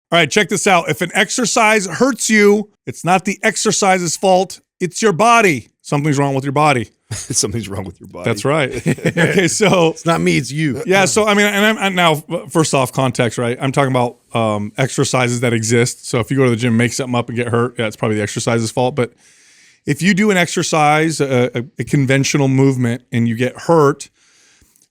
All right, check this out. If an exercise hurts you, it's not the exercise's fault. It's your body. Something's wrong with your body. Something's wrong with your body. That's right. Okay, so it's not me, it's you. Yeah, so I mean, and I'm now, first off, context, right? I'm talking about exercises that exist. So if you go to the gym, make something up and get hurt, yeah, it's probably the exercise's fault. But if you do an exercise, a conventional movement, and you get hurt,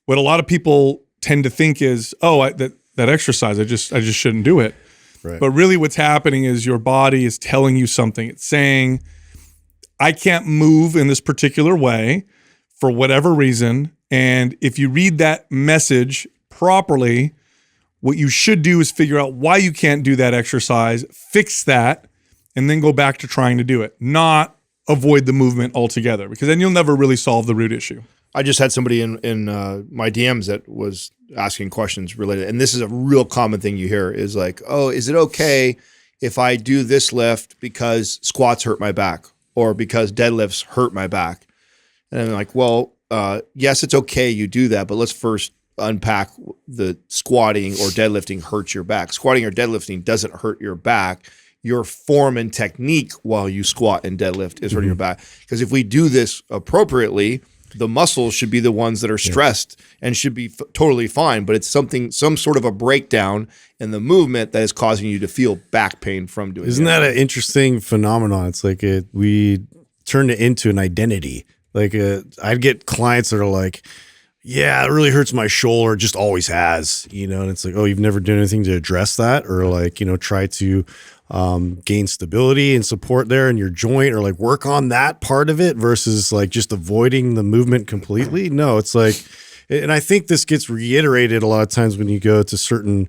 what a lot of people tend to think is, oh, that exercise, I just shouldn't do it. Right. But really what's happening is your body is telling you something. It's saying, I can't move in this particular way for whatever reason. And if you read that message properly, what you should do is figure out why you can't do that exercise, fix that, and then go back to trying to do it, not avoid the movement altogether, because then you'll never really solve the root issue. I just had somebody in my DMs that was asking questions related, and this is a real common thing you hear is like, oh, is it okay if I do this lift because squats hurt my back or because deadlifts hurt my back? And I'm like, well, yes, it's okay you do that, but let's first unpack the squatting or deadlifting hurts your back. Squatting or deadlifting doesn't hurt your back. Your form and technique while you squat and deadlift is hurting your back. Because if we do this appropriately, the muscles should be the ones that are stressed and should be totally fine, but it's some sort of a breakdown in the movement that is causing you to feel back pain from doing it. Isn't that an interesting phenomenon? It's like we turned it into an identity. Like I'd get clients that are like, yeah, it really hurts my shoulder. It just always has, and it's like, oh, you've never done anything to address that, or like, try to gain stability and support there in your joint, or like work on that part of it versus like just avoiding the movement completely. No, it's like, and I think this gets reiterated a lot of times when you go to certain,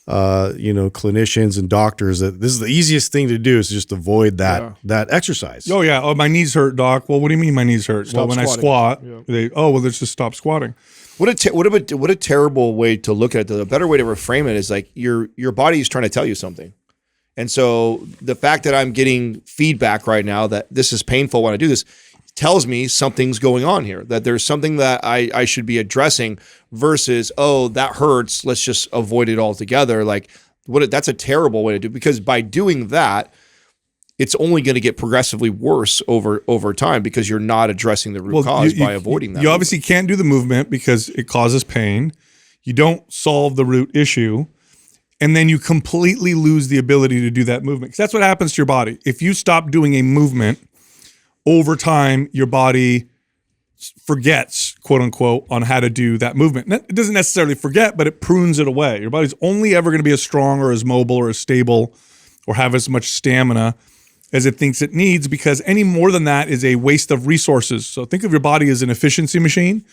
clinicians and doctors, that this is the easiest thing to do is just avoid that exercise. Oh yeah. Oh, my knees hurt, doc. Well, what do you mean my knees hurt? Stop when squatting. I squat, let's just stop squatting. What a terrible way to look at it. The better way to reframe it is like your body is trying to tell you something. And so the fact that I'm getting feedback right now that this is painful when I do this tells me something's going on here, that there's something that I should be addressing versus, oh, that hurts, let's just avoid it altogether. Like that's a terrible way to do it, because by doing that, it's only going to get progressively worse over time because you're not addressing the root cause by avoiding that. You obviously can't do the movement because it causes pain. You don't solve the root issue. And then you completely lose the ability to do that movement. Because that's what happens to your body. If you stop doing a movement, over time, your body forgets, quote unquote, on how to do that movement. It doesn't necessarily forget, but it prunes it away. Your body's only ever going to be as strong or as mobile or as stable or have as much stamina as it thinks it needs, because any more than that is a waste of resources. So think of your body as an efficiency machine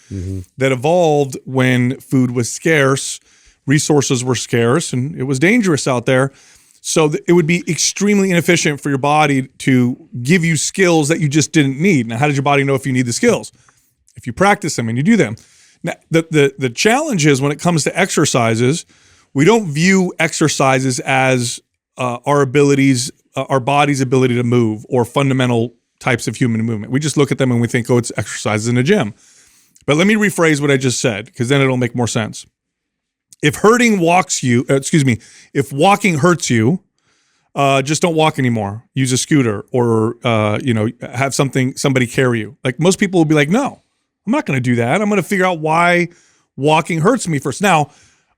that evolved when food was scarce, resources were scarce, and it was dangerous out there. So it would be extremely inefficient for your body to give you skills that you just didn't need. Now, how does your body know if you need the skills? If you practice them and you do them. Now, the challenge is when it comes to exercises, we don't view exercises as our body's ability to move or fundamental types of human movement. We just look at them and we think, oh, it's exercises in a gym. But let me rephrase what I just said, because then it'll make more sense. If if walking hurts you, just don't walk anymore. Use a scooter or, have somebody carry you. Like most people will be like, no, I'm not going to do that. I'm going to figure out why walking hurts me first. Now,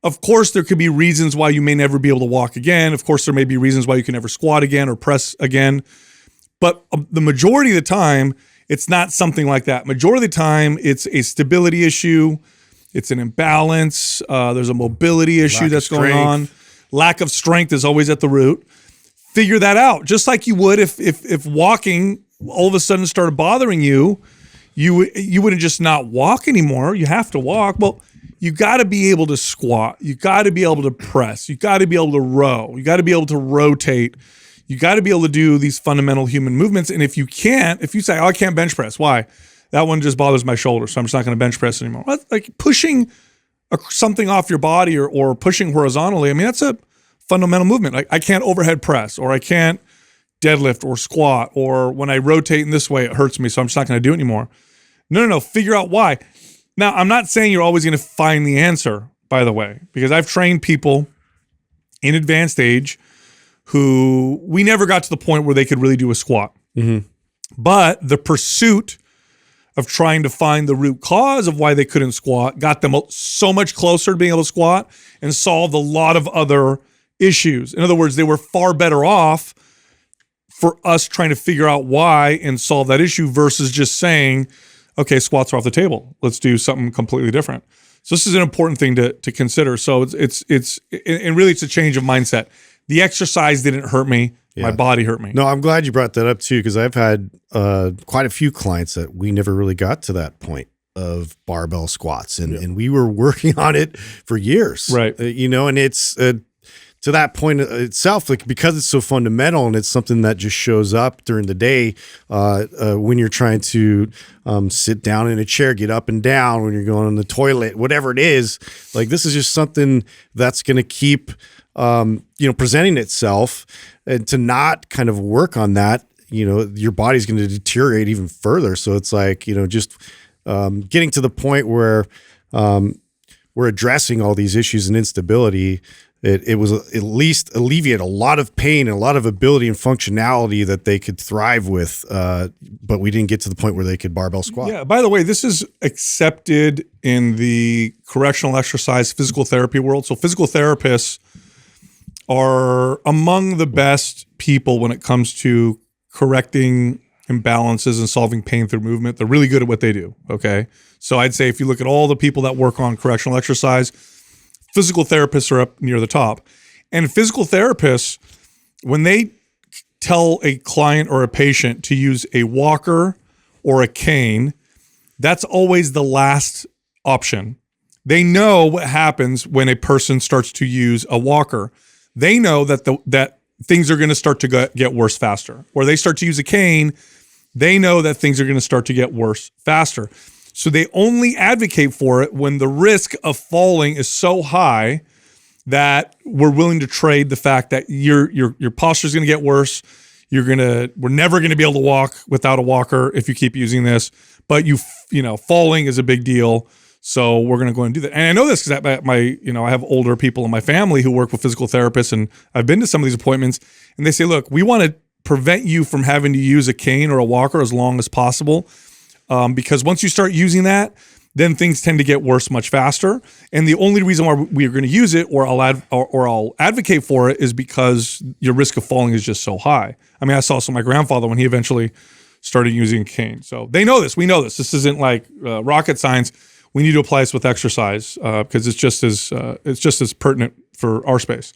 of course, there could be reasons why you may never be able to walk again. Of course, there may be reasons why you can never squat again or press again. But the majority of the time, it's not something like that. Majority of the time, it's a stability issue. It's an imbalance. There's a mobility issue that's going on. Lack of strength is always at the root. Figure that out. Just like you would if walking all of a sudden started bothering you, you wouldn't just not walk anymore. You have to walk. Well, you got to be able to squat. You got to be able to press. You got to be able to row. You got to be able to rotate. You got to be able to do these fundamental human movements. And if you say, oh, I can't bench press. Why? That one just bothers my shoulder, so I'm just not going to bench press anymore. Like pushing something off your body or pushing horizontally, I mean, that's a fundamental movement. Like I can't overhead press, or I can't deadlift or squat, or when I rotate in this way, it hurts me, so I'm just not going to do it anymore. No. Figure out why. Now, I'm not saying you're always going to find the answer, by the way, because I've trained people in advanced age who we never got to the point where they could really do a squat. But the pursuit of trying to find the root cause of why they couldn't squat got them so much closer to being able to squat and solved a lot of other issues. In other words, they were far better off for us trying to figure out why and solve that issue versus just saying, okay, squats are off the table. Let's do something completely different. So this is an important thing to consider. So it's really it's a change of mindset. The exercise didn't hurt me. My body hurt me. No, I'm glad you brought that up too, because I've had quite a few clients that we never really got to that point of barbell squats, and we were working on it for years, right? And it's to that point itself, like, because it's so fundamental and it's something that just shows up during the day when you're trying to sit down in a chair, get up and down, when you're going on the toilet, whatever it is. Like, this is just something that's going to keep presenting itself, and to not kind of work on that, your body's going to deteriorate even further. So it's like, just getting to the point where we're addressing all these issues and instability. It was at least alleviate a lot of pain and a lot of ability and functionality that they could thrive with, but we didn't get to the point where they could barbell squat. Yeah, by the way, this is accepted in the correctional exercise physical therapy world. So physical therapists are among the best people when it comes to correcting imbalances and solving pain through movement. They're really good at what they do, okay? So I'd say if you look at all the people that work on correctional exercise, physical therapists are up near the top. And physical therapists, when they tell a client or a patient to use a walker or a cane, that's always the last option. They know what happens when a person starts to use a walker. They know that that things are going to start to get worse faster. Or they start to use a cane, they know that things are going to start to get worse faster. So they only advocate for it when the risk of falling is so high that we're willing to trade the fact that your posture is going to get worse. We're never going to be able to walk without a walker if you keep using this. But falling is a big deal. So we're going to go and do that. And I know this because I have older people in my family who work with physical therapists, and I've been to some of these appointments, and they say, look, we want to prevent you from having to use a cane or a walker as long as possible. Because once you start using that, then things tend to get worse much faster. And the only reason why we are going to use it, or I'll advocate for it, is because your risk of falling is just so high. I mean, I saw my grandfather when he eventually started using a cane. So they know this. We know this. This isn't like rocket science. We need to apply this with exercise because it's just as pertinent for our space.